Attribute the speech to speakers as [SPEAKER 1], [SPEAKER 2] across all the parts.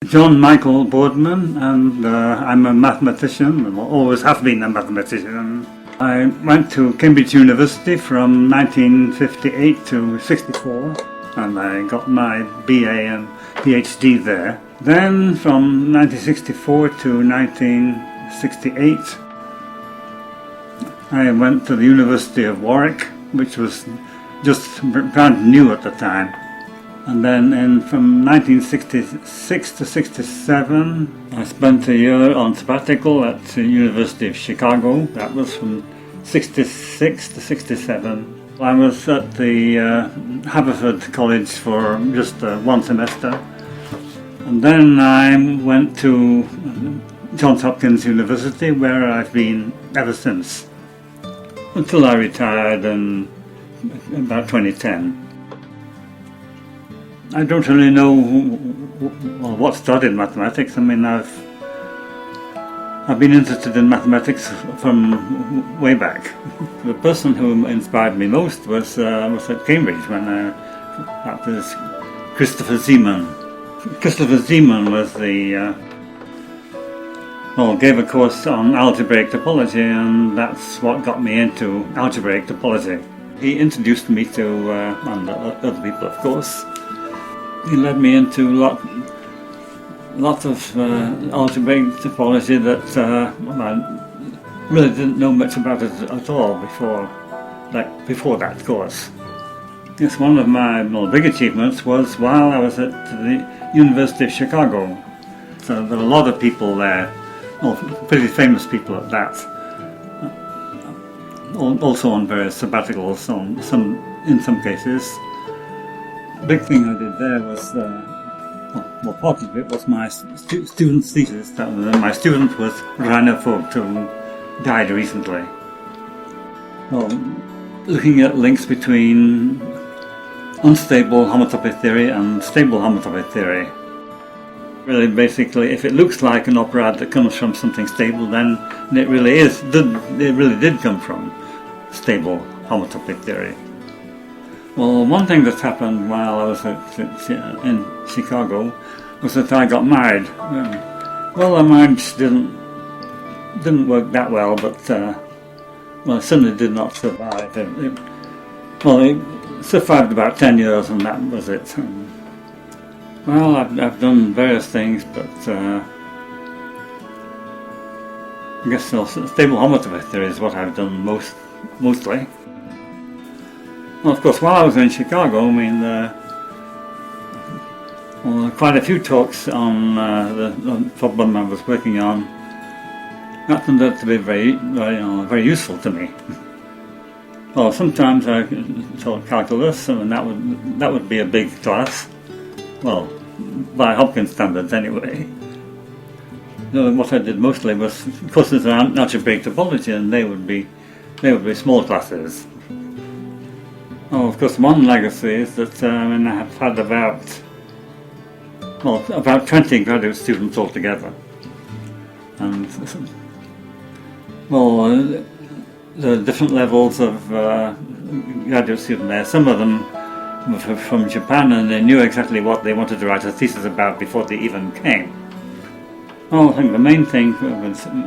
[SPEAKER 1] John Michael Boardman, and I'm a mathematician, always have been a mathematician. I went to Cambridge University from 1958 to 64, and I got my BA and PhD there. Then from 1964 to 1968, I went to the University of Warwick, which was just brand new at the time. And then from 1966 to 67, I spent a year on sabbatical at the University of Chicago. That was from 66 to 67. I was at the Haverford College for just one semester. And then I went to Johns Hopkins University, where I've been ever since, until I retired in about 2010. I don't really know what started mathematics. I mean, I've been interested in mathematics from way back. The person who inspired me most was at Cambridge when that was Christopher Zeeman. Christopher Zeeman was gave a course on algebraic topology, and that's what got me into algebraic topology. He introduced me to and other people, of course. He led me into lots of algebraic topology that I really didn't know much about it at all before that course. Yes, one of my big achievements was while I was at the University of Chicago. So there were a lot of people there, pretty famous people at that, also on various sabbaticals in some cases. The big thing I did there was, part of it was my student's thesis. My student was Rainer Vogt, who died recently. Looking at links between unstable homotopy theory and stable homotopy theory. Really, basically, if it looks like an operad that comes from something stable, then it really did come from stable homotopy theory. Well, one thing that happened while I was in Chicago was that I got married. The marriage didn't work that well, but it certainly did not survive. It survived about 10 years, and that was it. I've done various things, but I guess stable homotopy theory is what I've done mostly. Well, of course, while I was in Chicago, quite a few talks on the problem I was working on. That turned out to be very useful to me. Well, sometimes I taught calculus, and that would be a big class. Well, by Hopkins standards, anyway. What I did mostly was courses on algebraic topology, and they would be small classes. Of course, one legacy is that I have had about 20 graduate students altogether. And, there are different levels of graduate students there. Some of them were from Japan, and they knew exactly what they wanted to write a thesis about before they even came. I think the main thing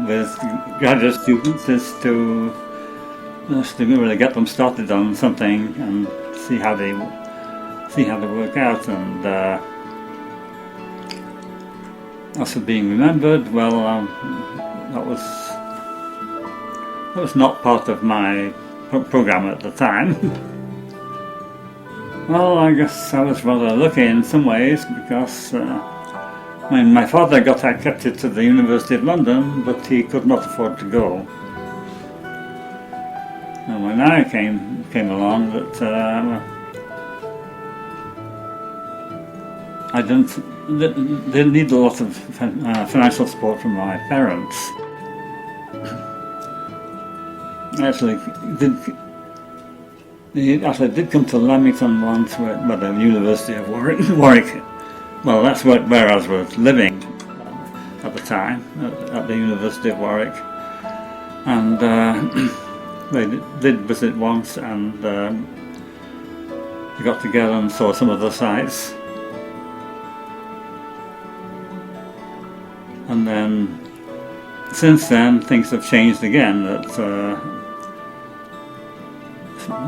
[SPEAKER 1] with graduate students is to really get them started on something and see how they work out. And as for being remembered, that was not part of my program at the time. I guess I was rather lucky in some ways, because my father got accepted to the University of London, but he could not afford to go. And when I came along, I didn't need a lot of financial support from my parents. He actually did come to Leamington once, with the University of Warwick. Well, that's where I was living at the time, at the University of Warwick. And they did visit once, and we got together and saw some of the sites. And then since then things have changed again. That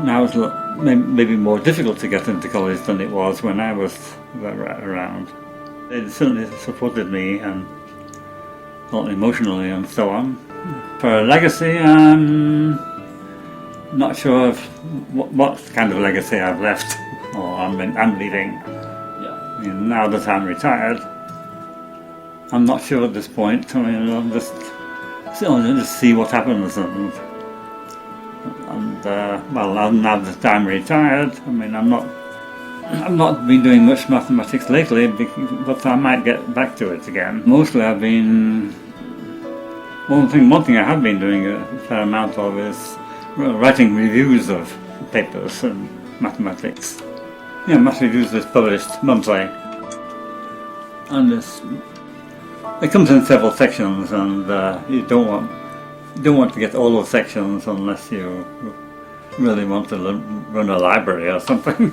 [SPEAKER 1] now it's maybe more difficult to get into college than it was when I was around. They certainly supported me, and not emotionally and so on. For a legacy, I'm not sure of what kind of legacy I've left or I'm leaving.
[SPEAKER 2] Yeah.
[SPEAKER 1] I mean, now that I'm retired, I'm not sure at this point. I mean, I'll just see what happens, and well, now that I'm retired, I mean, I've not been doing much mathematics lately, but I might get back to it again. Mostly I've been, one thing I have been doing a fair amount of is writing reviews of papers and mathematics. Yeah, math reviews is published monthly, and it comes in several sections, and you don't want to get all those sections unless you really want to run a library or something.